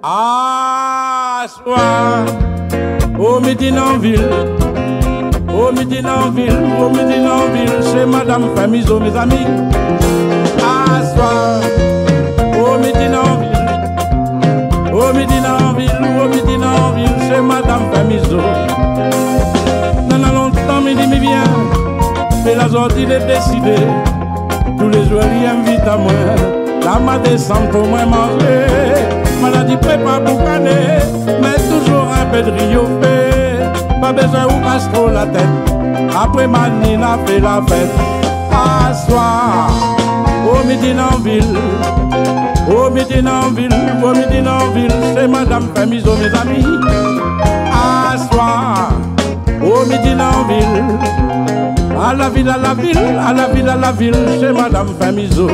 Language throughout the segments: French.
Ah, soir, au Médinanville, au Médinanville, au Médinanville, chez Madame Famizo, mes amis. Ah, soir, au Médinanville, au Médinanville, au Médinanville, chez Madame Famizo. Dans longtemps, mais il me vient, mais la sortie est décidée. Tous les jours, il invite à moi, la ma descente pour moi manger. Maladie prépare pour caner, mais toujours un peu de rio fait. Pas besoin ou casse trop la tête. Après ma nina fait la fête. À soir, au Médinanville, au Médinanville, au Médinanville, c'est Madame Famizo, mes amis. À soir, au Médinanville, à la ville, à la ville, à la ville, à la ville, c'est Madame Famizo.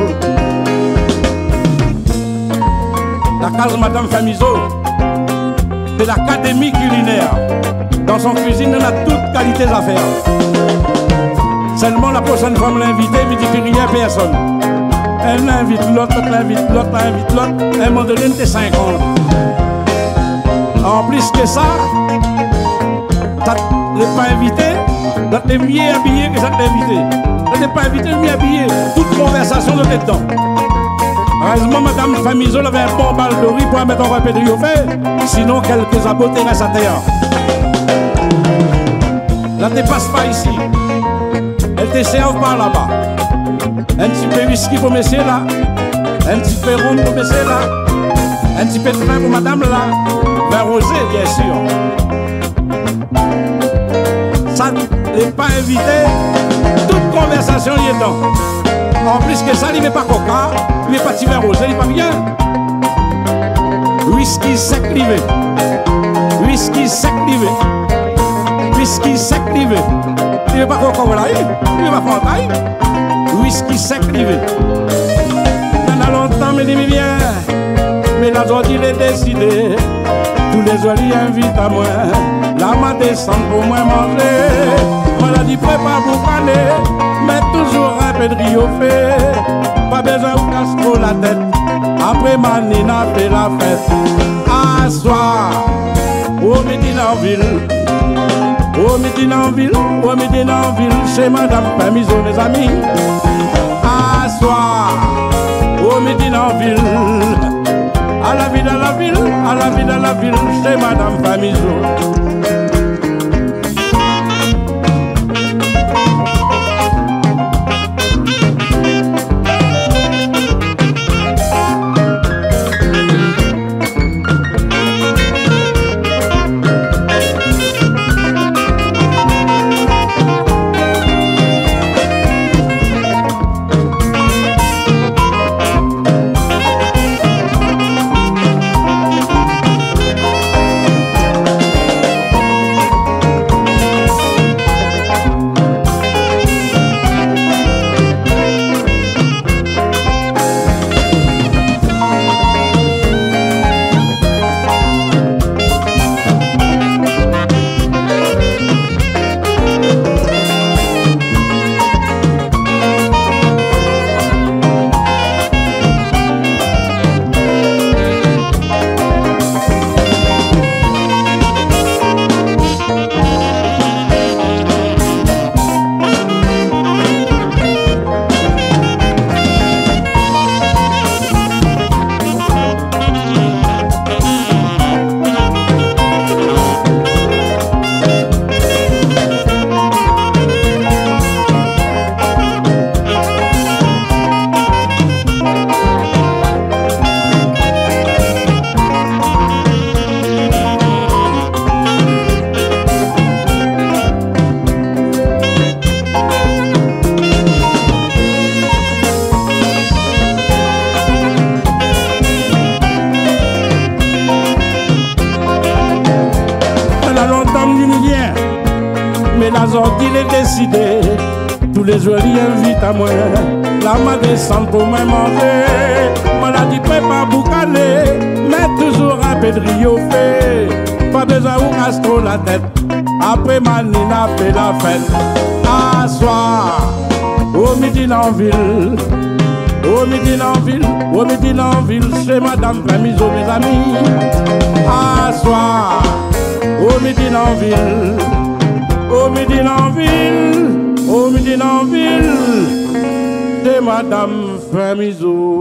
La case Madame Famizo, c'est l'académie culinaire. Dans son cuisine, on a toutes qualités à faire. Seulement la prochaine fois, l'invité, il dit qu'il n'y a personne. Elle invite l'autre, l'autre invite l'autre, l'invite l'autre. Elle Mandeline, t'es 50. En plus que ça, ça n'est pas invité, ça t'es mieux habillé que ça t'est invité. Ça n'est pas invité, mieux habillé. Toute conversation de tes dedans. Heureusement, Madame Famizo avait un bon bal de riz pour mettre en peu de fait. Sinon, quelques abotés restent à terre. Là, ne passe pas ici. Elle te serve par là-bas. Un petit peu whisky pour monsieur là. Un petit peu rhum pour monsieur là. Un petit peu de vin pour madame là. Vin rosé, bien sûr. Ça n'est pas invité. Toute conversation y est dedans. En plus que ça, il n'est pas coca, il n'est pas petit vin rosé, il n'est pas bien. Whisky sec livé. Whisky sec livé. Whisky sec livé. Il n'est pas coca, voilà, il n'est pas fantaille. Whisky sec livé. Il y a longtemps, mais il vient. Mais la joie, il est décidé. Tous les jours, il invite à moi. La ma descend pour moi manger. Maladie prépare pour caler. Mais toujours un peu de rio fait. Pas besoin de casse trop la tête. Après ma nina fait la fête. À soir, au Médinanville, au Médinanville, au Médinanville, chez Madame Famizo, mes amis. À soir, au Médinanville, à la ville, à la ville, à la ville, à la ville, chez Madame Famizo. Mais la sortie est décidée. Tous les jours il invite à moi. La ma descend pour moi manger. Maladie prépare pour caler. Mais toujours un peu de rio fait. Pas besoin ou casse trop la tête. Après ma nina fait la fête. À soir, au Médinanville, Au midi en ville, chez Madame Famiso, mes amis. À soir, au midi en ville, au midi en ville, au midi en ville, chez Madame Famiso.